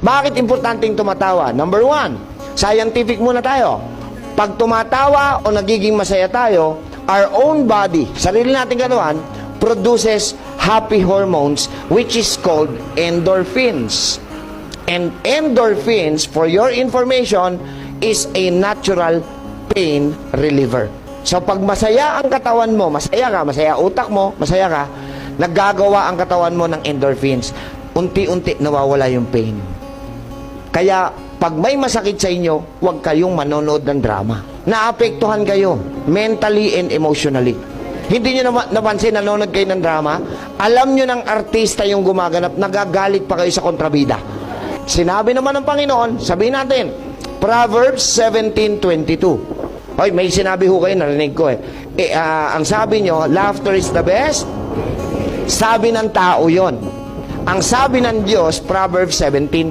Bakit importanteng tumatawa? Number one, scientific muna tayo. Pag tumatawa o nagiging masaya tayo, our own body, sarili nating katawan, produces happy hormones which is called endorphins. And endorphins, for your information, is a natural pain reliever. So pag masaya ang katawan mo, masaya ka, masaya utak mo, masaya ka, naggagawa ang katawan mo ng endorphins. Unti-unti nawawala yung pain. Kaya pag may masakit sa inyo, huwag kayong manonood ng drama. Naapektuhan kayo mentally and emotionally. Hindi nyo napansin, nanonood kayo ng drama, alam nyo ng artista yung gumaganap, nagagalit pa kayo sa kontrabida. Sinabi naman ng Panginoon, sabihin natin, Proverbs 17:22. Hoy, may sinabi ho kayo, narinig ko ang sabi nyo, laughter is the best. Sabi ng tao yon. Ang sabi ng Diyos, Proverbs 17:22.